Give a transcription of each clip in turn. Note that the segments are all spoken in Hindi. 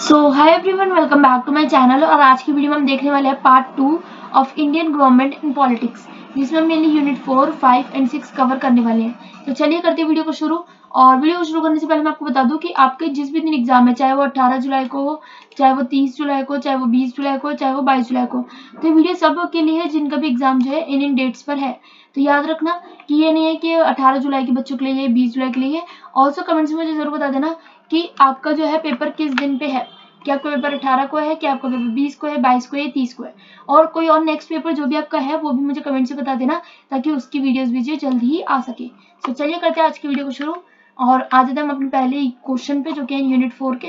So hi everyone, welcome back to my channel. और आज की वीडियो में हम देखने वाले हैं part 2 of Indian government in politics, जिसमें हम मेनली यूनिट 4, 5 एंड 6 कवर करने वाले हैं। तो चलिए करते हैं वीडियो को शुरू। और वीडियो को शुरू करने से पहले मैं आपको बता दूं कि आपके जिस भी दिन एग्जाम है, चाहे वो 18 जुलाई को हो, चाहे वो 30 जुलाई को, चाहे वो 20 जुलाई को, चाहे वो 22 जुलाई को, तो ये वीडियो सब के लिए है जिनका भी एग्जाम जो है इन डेट्स पर है। तो याद रखना कि ये नहीं है कि 18 जुलाई के बच्चों के लिए, 20 जुलाई के लिए। ऑल्सो कमेंट्स में मुझे जरूर बता देना कि आपका जो है पेपर किस दिन पे है, कि आपका पेपर 18 को है, कि आपका पेपर 20 को है, 22 को है, 30 को है, और कोई और नेक्स्ट पेपर जो भी आपका है वो भी मुझे कमेंट से बता देना, ताकि उसकी वीडियोस भी जो जल्दी ही आ सके। तो चलिए करते हैं आज की वीडियो को शुरू। और आज हम अपने पहले क्वेश्चन पे, जो कि है यूनिट 4 के,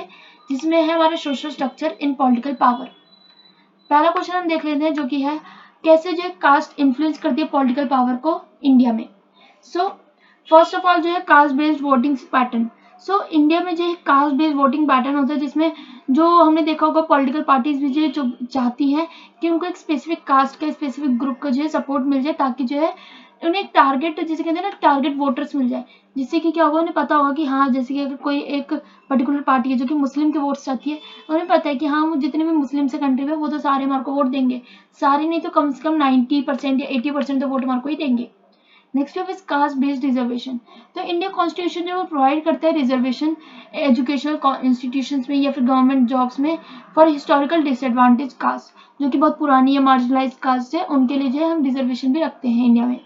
जिसमें है हमारे social structure in political power. पहला क्वेश्चन हम देख लेते हैं, जो कि है कैसे जो कास्ट इन्फ्लुएंस करती है पॉलिटिकल पावर को इंडिया में। सो फर्स्ट ऑफ ऑल जो है caste based voting pattern. So India में जो है कास्ट बेस्ड वोटिंग पैटर्न होता है, जिसमें जो हमने देखा होगा पॉलिटिकल पार्टीज भी जो चाहती हैं कि उनको एक स्पेसिफिक कास्ट का, स्पेसिफिक ग्रुप का जो है सपोर्ट मिल जाए, ताकि जो है उन्हें एक टारगेट, जिसे कहते हैं ना, टारगेट वोटर्स मिल जाए। जिससे कि क्या होगा, उन्हें पता होगा कि हाँ, जैसे कि अगर कोई एक पर्टिकुलर पार्टी है जो कि मुस्लिम के वोट्स चाहती है, तो उन्हें पता है कि हाँ, जितने भी मुस्लिम से कंट्री में, वो तो सारे हमारे को वोट देंगे। सारे नहीं तो कम से कम 90% या 80% तो वोट हमारे को ही देंगे। नेक्स्ट है कास्ट बेस्ड रिजर्वेशन। तो इंडिया कॉन्स्टिट्यूशन जो वो प्रोवाइड करता है रिजर्वेशन एजुकेशनल इंस्टीट्यूशंस में या फिर गवर्नमेंट जॉब्स में फॉर हिस्टोरिकल डिसएडवांटेज कास्ट, जो कि बहुत पुरानी या मार्जिनलाइज कास्ट है, उनके लिए जो है हम रिजर्वेशन भी रखते हैं इंडिया में।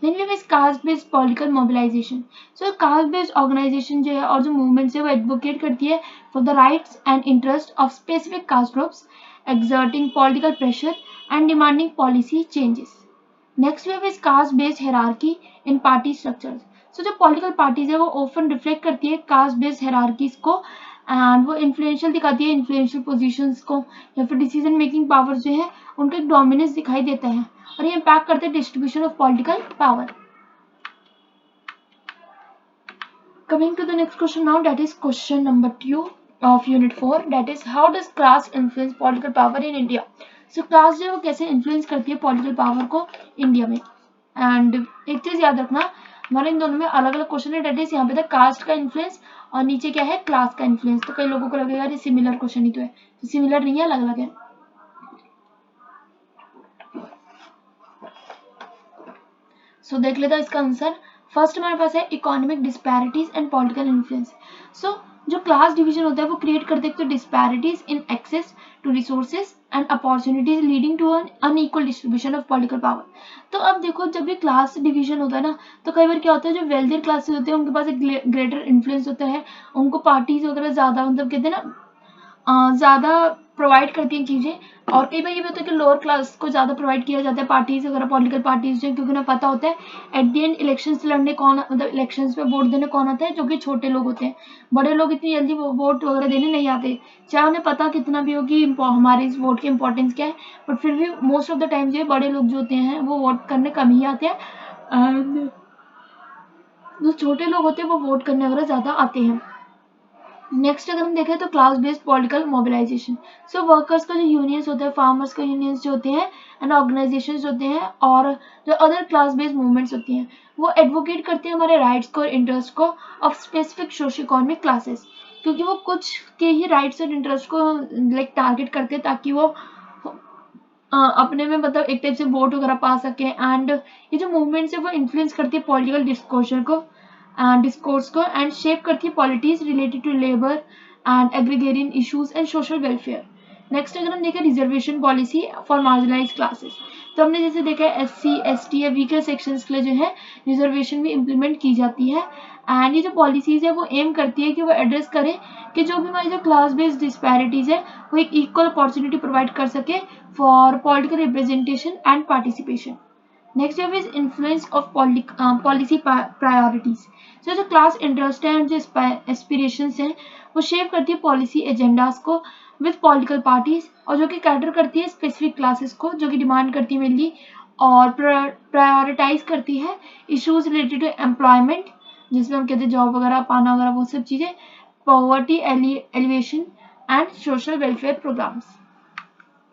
Then we have caste based political mobilization. So caste based organization जो है और जो movements है वो advocate करती है for the rights and interest of specific caste groups, exerting political pressure and demanding policy changes. Next we have is caste based hierarchy in party structures. So जो political parties है वो often reflect करती है caste based hierarchies को, एंड वो इन्फ्लुएंशियल दिखाती है, इन्फ्लुएंशियल पोजीशंस को, या फिर डिसीजन मेकिंग पावर जो है उनका एक डोमिनेंस दिखाई देता है, और ये इम्पैक्ट करते हैं distribution of political power. Coming to the next question now, that is question number 2 of unit 4, that is how does class influence political power in India. So class जो है वो कैसे इन्फ्लुएंस करती है पॉलिटिकल पावर को इंडिया में। एंड एक चीज याद रखना, हमारे इन दोनों में अलग अलग क्वेश्चन है, दैट इज यहाँ पे था कास्ट का इन्फ्लुएंस और नीचे क्या है, क्लास का इन्फ्लुएंस। तो कई लोगों को लगेगा ये सिमिलर क्वेश्चन ही तो है, तो सिमिलर नहीं है, अलग अलग है। सो देख लेता इसका आंसर। फर्स्ट हमारे पास है economic disparities and political influence. So जो क्लास डिवीजन होता है वो क्रिएट कर देते हैं disparities in access to resources and opportunities, leading to an unequal distribution of political power. तो अब देखो, जब भी क्लास डिवीजन होता है ना, तो कई बार क्या होता है, जो वेल्दियर क्लासेस होते हैं उनके पास एक ग्रेटर इन्फ्लुएंस होता है, उनको पार्टीज वगैरह ज्यादा, मतलब कहते हैं ना, ज्यादा प्रोवाइड करती हैं चीजें। और कई बार ये भी होता है कि लोअर क्लास को ज्यादा प्रोवाइड किया जाता है पार्टीज वगैरह, पॉलिटिकल पार्टीज जो, क्योंकि उन्हें पता होता है एट द एंड इलेक्शंस लड़ने कौन, मतलब इलेक्शंस में वोट देने कौन आता है, जो कि छोटे लोग होते हैं। बड़े लोग इतनी जल्दी वोट वगैरह देने नहीं आते, चाहे उन्हें पता कितना भी हो कि हमारे इस वोट की इंपॉर्टेंस क्या है, बट फिर भी मोस्ट ऑफ द टाइम जो बड़े लोग जो होते हैं वो वोट करने कम ही आते हैं, एंड जो छोटे लोग होते हैं वो वोट करने वगैरह ज्यादा आते हैं। नेक्स्ट अगर हम देखें तो क्लास बेस्ड पॉलिटिकल मोबिलाइजेशन। सो वर्कर्स का जो यूनियंस होता है, फार्मर्स का यूनियंस जो होते हैं, एंड ऑर्गेनाइजेशंस होते हैं, और जो अदर क्लास बेस्ड मूवमेंट्स होती हैं, वो एडवोकेट करते हैं हमारे राइट्स को और इंटरेस्ट को of specific socio economic classes, क्योंकि वो कुछ के ही राइट्स और इंटरेस्ट को लाइक टारगेट करते हैं, ताकि वो अपने में मतलब एक टाइप से वोट वगैरह पा सके। एंड ये जो मूवमेंट्स है वो इन्फ्लुएंस करती है पॉलिटिकल डिस्कोर्स को एंड शेप करती है polities related to labour and agrarian issues and social welfare. Next अगर हम देखें reservation policy for marginalise classes, तो हमने जैसे देखा है SC ST या वीकर सेक्शंस के लिए जो है रिजर्वेशन भी इम्प्लीमेंट की जाती है। एंड ये जो पॉलिसीज है वो एम करती है कि वो एड्रेस करें कि जो भी हमारी जो क्लास बेस्ड डिस्पैरिटीज है वो एक इक्वल अपॉर्चुनिटी प्रोवाइड कर सके for political representation and participation. Next है is influence of policy priorities. So जो क्लास इंटरेस्ट है और जो एस्पिरेशंस हैं वो शेप करती है पॉलिसी एजेंडाज को विद पॉलिटिकल पार्टीज, और जो कि कैटर करती है स्पेसिफिक क्लासेस को, जो कि डिमांड करती है मेनली और प्रायोरिटाइज करती है इश्यूज रिलेटेड टू एम्प्लॉयमेंट, जिसमें हम कहते हैं जॉब वगैरह पाना वगैरह, वो सब चीजें, poverty elevation and social welfare programmes.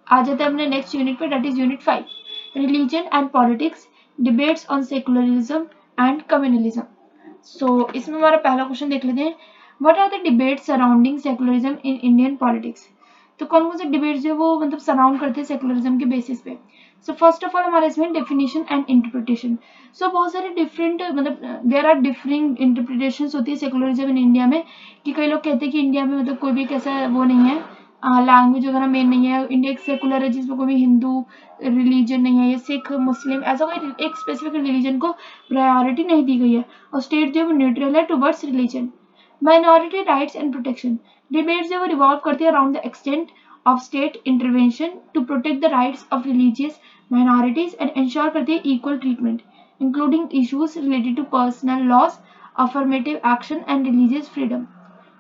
आ जाते हैं अपने नेक्स्ट यूनिट पे, that is unit 5, religion and politics, debates on secularism and communalism. So इसमें हमारा पहला क्वेश्चन देख लेते हैं, what are the debates surrounding secularism in Indian politics. तो कौन कौन से डिबेट्स जो वो मतलब सराउंड करते हैं सेकुलरिज्म के बेसिस पे। सो फर्स्ट ऑफ ऑल हमारे इसमें डेफिनेशन एंड इंटरप्रिटेशन। सो बहुत सारे डिफरेंट मतलब देयर आर डिफरेंट इंटरप्रिटेशंस होती है सेकुलरिज्म इन इंडिया में, कि कई लोग कहते हैं कि इंडिया में मतलब कोई भी कैसा वो नहीं है, लैंग्वेज वगैरह मेन नहीं है, इंडिया एक सेकुलर है जिसमें कोई भी हिंदू रिलीजन नहीं है, ये सिख मुस्लिम ऐसा कोई एक स्पेसिफिक रिलीजन को प्रायोरिटी नहीं दी गई है, और स्टेट जो है वो न्यूट्रल है towards religion. Minority rights and protection. Debates जो वो रिवॉल्व करती है around the extent of state intervention to protect the rights of religious minorities and ensure करती है equal treatment, including issues related to personal laws, affirmative action and religious freedom.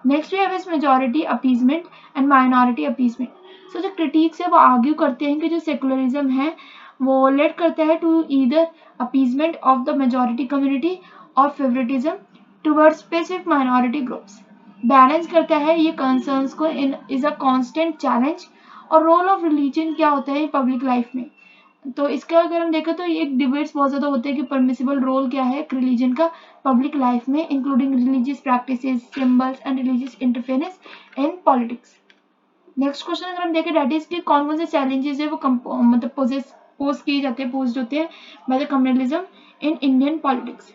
Next we have is majority appeasement and minority appeasement. So जो critiques है वो argue करते हैं कि जो secularism है वो lead करता है to either appeasement of the majority community or favoritism towards specific minority groups. Balance करता है ये कंसर्न्स को इन इज अ कांस्टेंट चैलेंज। और रोल ऑफ रिलीजन क्या होता है पब्लिक लाइफ में, तो इसका अगर हम देखें तो एक डिबेट्स बहुत ज़्यादा होते हैं कि परमिसिबल रोल क्या है रिलीजन का पब्लिक लाइफ में, including religious practices, symbols and religious interference in politics. Next question अगर हम देखें दैट इज कि कौन कौन से चैलेंजेस है वो मतलब पोज किए जाते हैं, पोज्ड होते हैं by the communalism in Indian politics.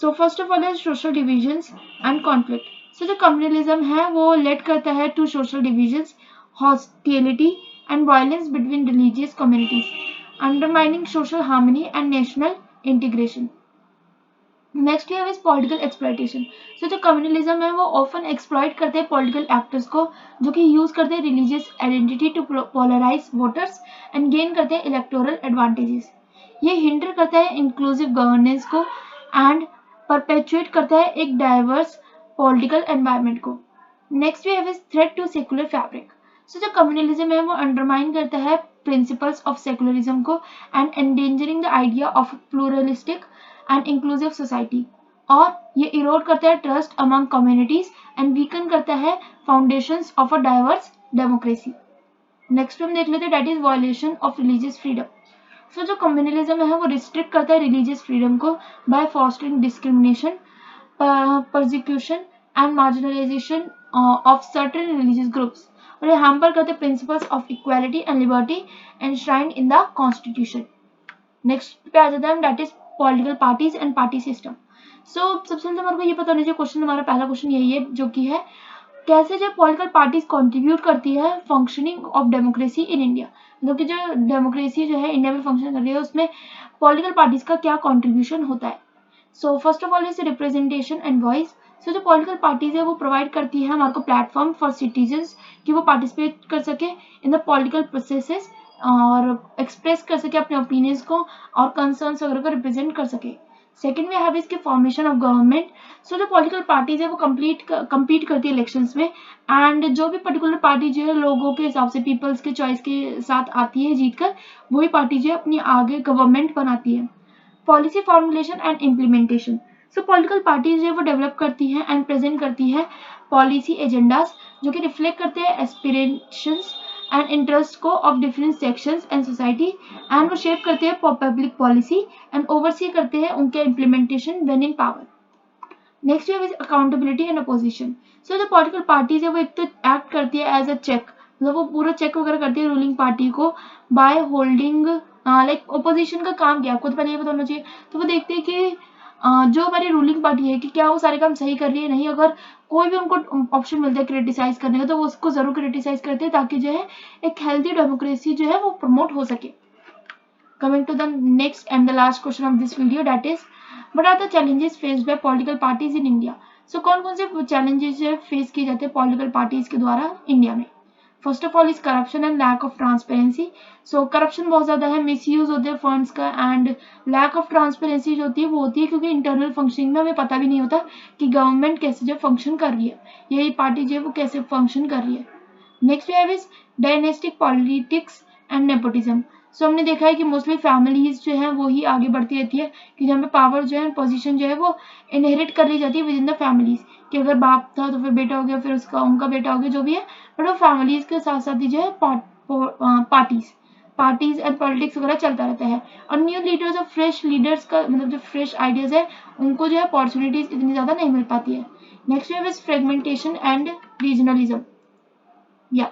So first of all है social divisions and conflict. So जो कम्युनलिज्म है वो लेड करता है to social divisions, hostility and violence between religious communities, undermining social harmony and national integration. Next है पॉलिटिकल एक्सप्लॉयटेशन। सो जो कम्युनलिज्म है वो ऑफन एक्सप्लॉइट करते हैं पॉलिटिकल एक्टर्स को जो कि यूज करते हैं religious identity to polarize voters and gain करते हैं इलेक्टोरल एडवांटेजेस। ये हिंडर करता है इंक्लूसिव गवर्नेंस को एंड परपेचुएट करता है एक डाइवर्स पॉलिटिकल एनवायरनमेंट को। Next we have is threat to secular fabric. So जो कम्युनलिज्म है वो अंडरमाइन करता है प्रिंसिपल्स ऑफ सेकुलरिज्म को and endangering the idea of pluralistic and inclusive society, और ये इरोड करता है trust among communities and weaken करता है foundations of a diverse democracy. Next हम देख लेते हैं that is violation of religious freedom. So जो कम्युनलिज्म है वो रिस्ट्रिक्ट करता है रिलीजियस फ्रीडम को by fostering discrimination, persecution and marginalization of certain religious groups, और ये हैम्पर करते principles of equality and liberty enshrined in the constitution. Next पे आ जाता है that is political parties and party system. So सबसे पहले हमारे को ये पता होना चाहिए, क्वेश्चन हमारा पहला क्वेश्चन यही है जो कि है कैसे जो पॉलिटिकल पार्टीज कंट्रीब्यूट करती है functioning of democracy in India, मतलब कि जो डेमोक्रेसी जो है इंडिया में फंक्शन कर रही है उसमें पॉलिटिकल पार्टीज का क्या कंट्रीब्यूशन होता है। So first of all is representation and voice. So जो पॉलिटिकल पार्टीज है वो प्रोवाइड करती है हमारे को प्लेटफॉर्म फॉर सिटीजन्स कि वो पार्टिसिपेट कर सके इन द पॉलिटिकल प्रोसेसेस और एक्सप्रेस कर सके अपने ओपिनियंस को और कंसर्न्स वगैरह को रिप्रेजेंट कर सके। सेकेंड में है इसके फॉर्मेशन ऑफ गवर्नमेंट। सो जो पॉलिटिकल पार्टीज है वो कम्पीट करती है इलेक्शंस में, एंड जो भी पर्टिकुलर पार्टी जो है लोगों के हिसाब से पीपल्स के चॉइस के साथ आती है जीत कर, वही पार्टी जो है अपनी आगे गवर्नमेंट बनाती है। Policy formulation and implementation. So political parties जो है वो डेवलप करती हैं एंड प्रेजेंट करती है पॉलिसी एजेंडाज जो कि रिफ्लेक्ट करते हैं एस्पिरेशंस एंड इंटरेस्ट को of different sections and society, and वो शेप करते हैं पब्लिक पॉलिसी एंड ओवरसी करते हैं उनके implementation when in power. Next way is accountability and opposition. So जो पॉलिटिकल पार्टीज है वो एक तो एक्ट करती है एज अ चेक, मतलब वो पूरा चेक वगैरह करती है रूलिंग पार्टी को बाय होल्डिंग लाइक ओपोजिशन का काम क्या, आपको तो पहले ये पता होना चाहिए। तो वो देखते हैं कि जो हमारी रूलिंग पार्टी है कि क्या वो सारे काम सही कर रही है, नहीं, अगर कोई भी उनको ऑप्शन मिलता है क्रिटिसाइज करने का तो वो उसको जरूर क्रिटिसाइज करते हैं ताकि जो है एक हेल्थी डेमोक्रेसी जो है वो प्रमोट हो सके। Coming to the next and the last question of this video, that is what are the challenges faced by political parties in India? So कौन कौन से challenges फेस किए जाते हैं political parties के द्वारा इंडिया में। First of all is corruption and lack of transparency. So corruption बहुत ज्यादा है, मिसयूज होते हैं फंड्स का, एंड लैक ऑफ ट्रांसपेरेंसी जो होती है वो होती है क्योंकि इंटरनल फंक्शनिंग में हमें पता भी नहीं होता कि गवर्नमेंट कैसे जो फंक्शन कर रही है, यही पार्टी जो है वो कैसे फंक्शन कर रही है। Next we have is dynastic politics and nepotism. So हमने देखा है कि मोस्टली फैमिलीज जो है वो ही आगे बढ़ती रहती है कि जहाँ पे पावर जो है पोजीशन जो है वो इनहेरिट कर ली जाती है विद इन द फैमिलीज, कि अगर बाप था तो फिर बेटा हो गया, फिर उसका उनका बेटा हो गया, जो भी है, बट वो फैमिलीज के साथ साथ ही जो है पार्टीज एंड पॉलिटिक्स वगैरह चलता रहता है। और न्यू लीडर्स और फ्रेश लीडर्स का मतलब जो फ्रेश आइडियाज है उनको जो है अपॉर्चुनिटीज इतनी ज्यादा नहीं मिल पाती है। Next wave is fragmentation and regionalism. या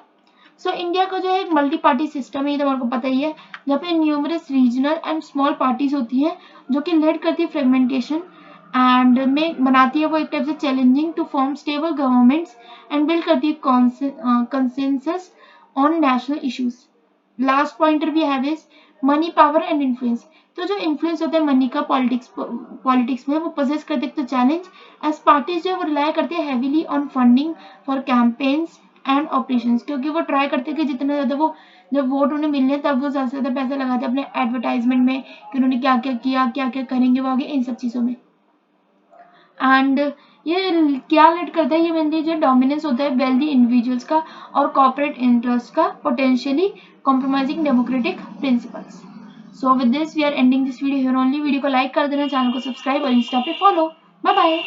सो इंडिया का जो है एक मल्टी पार्टी सिस्टम है, ये तो हमारे को पता ही है, जहाँ पे numerous regional and small parties होती हैं जो कि लीड करती है फ्रेगमेंटेशन एंड में बनाती है वो एक टाइप से challenging to form stable governments and build करती है consensus on national issues. Last pointer we have is money power and influence. तो जो इन्फ्लुएंस होता है मनी का पॉलिटिक्स में वो पोजेस करते हैं, तो चैलेंज एज पार्टीज जो वो रिलाई करते हैं heavily on funding for campaigns and operations, क्योंकि वो ट्राई करते हैं कि जितना ज़्यादा वो जब वोट उन्हें मिलने तब वो ज़्यादा से ज़्यादा पैसा लगाते हैं अपने एडवर्टाइजमेंट में कि उन्होंने क्या क्या किया, क्या क्या करेंगे वो आगे, इन सब चीज़ों में। एंड ये क्या लीड करता है, ये मेनली जो डोमिनेंस होता है वेल्दी इंडिविजुअल्स का और कॉर्पोरेट इंटरेस्ट का, potentially compromising democratic principles. So with this we are ending this video here only. Video को लाइक कर देना, चैनल को सब्सक्राइब और इंस्टा पे फॉलो। Bye bye.